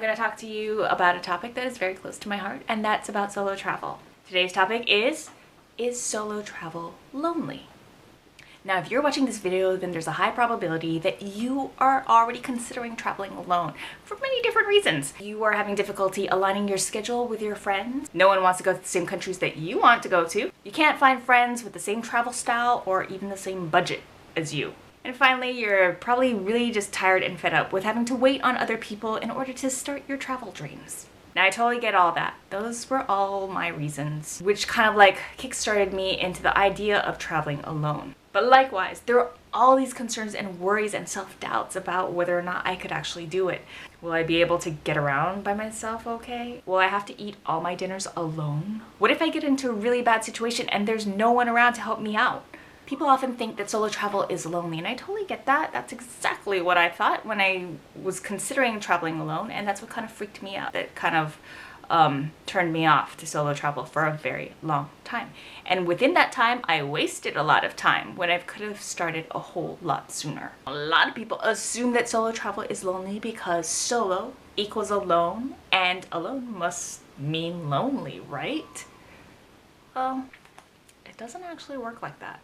going to talk to you about a topic that is very close to my heart, and that's about solo travel. Today's topic is solo travel lonely? Now, if you're watching this video, then there's a high probability that you are already considering traveling alone for many different reasons. You are having difficulty aligning your schedule with your friends. No one wants to go to the same countries that you want to go to. You can't find friends with the same travel style or even the same budget as you. And finally, you're probably really just tired and fed up with having to wait on other people in order to start your travel dreams. Now, I totally get all that. Those were all my reasons, which kind of like kickstarted me into the idea of traveling alone. But likewise, there are all these concerns and worries and self-doubts about whether or not I could actually do it. Will I be able to get around by myself okay? Will I have to eat all my dinners alone? What if I get into a really bad situation and there's no one around to help me out? People often think that solo travel is lonely, and I totally get that. That's exactly what I thought when I was considering traveling alone, and that's what kind of freaked me out. That kind of turned me off to solo travel for a very long time. And within that time, I wasted a lot of time when I could have started a whole lot sooner. A lot of people assume that solo travel is lonely because solo equals alone, and alone must mean lonely, right? Well, it doesn't actually work like that.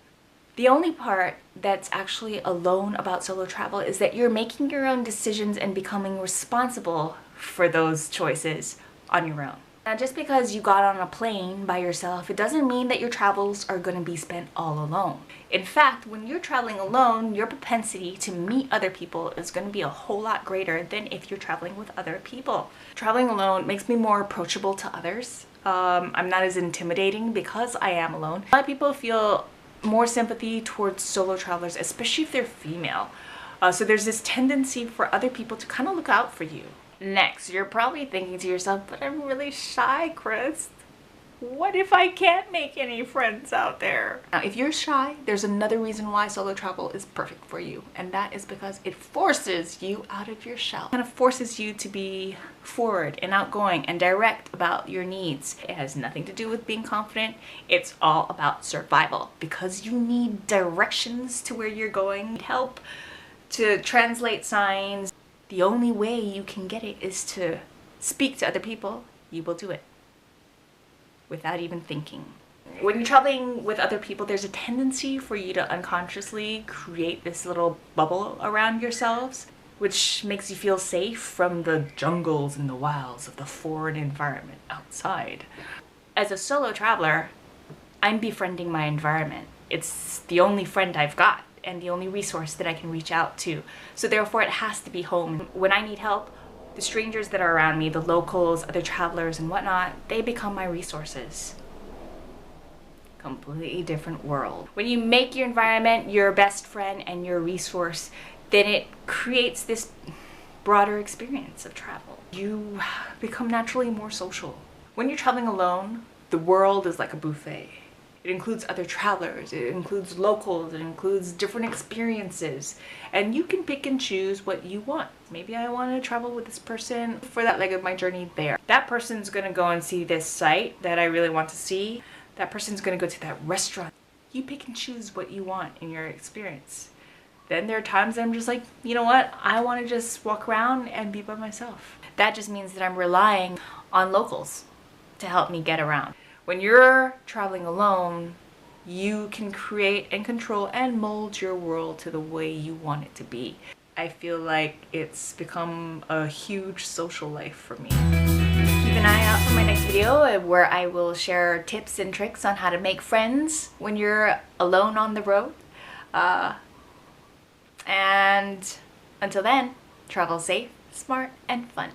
The only part that's actually alone about solo travel is that you're making your own decisions and becoming responsible for those choices on your own. Now, just because you got on a plane by yourself, it doesn't mean that your travels are going to be spent all alone. In fact, when you're traveling alone, your propensity to meet other people is going to be a whole lot greater than if you're traveling with other people. Traveling alone makes me more approachable to others. I'm not as intimidating because I am alone. A lot of people feel more sympathy towards solo travelers, especially if they're female. So there's this tendency for other people to kind of look out for you. Next, you're probably thinking to yourself, but I'm really shy, Chris. What if I can't make any friends out there? Now, if you're shy, there's another reason why solo travel is perfect for you, and that is because it forces you out of your shell. It kind of forces you to be forward and outgoing and direct about your needs. It has nothing to do with being confident. It's all about survival, because you need directions to where you're going, you need help to translate signs. The only way you can get it is to speak to other people. You will do it without even thinking. When you're traveling with other people, there's a tendency for you to unconsciously create this little bubble around yourselves, which makes you feel safe from the jungles and the wilds of the foreign environment outside. As a solo traveler, I'm befriending my environment. It's the only friend I've got and the only resource that I can reach out to. So therefore it has to be home. When I need help, the strangers that are around me, the locals, other travelers and whatnot, they become my resources. Completely different world. When you make your environment your best friend and your resource, then it creates this broader experience of travel. You become naturally more social. When you're traveling alone, the world is like a buffet. It includes other travelers, it includes locals, it includes different experiences, and you can pick and choose what you want. Maybe I want to travel with this person for that leg of my journey there. That person's going to go and see this site that I really want to see. That person's going to go to that restaurant. You pick and choose what you want in your experience. Then there are times I'm just like, you know what? I want to just walk around and be by myself. That just means that I'm relying on locals to help me get around. When you're traveling alone, you can create and control and mold your world to the way you want it to be. I feel like it's become a huge social life for me. Keep an eye out for my next video where I will share tips and tricks on how to make friends when you're alone on the road. And until then, travel safe, smart, and fun.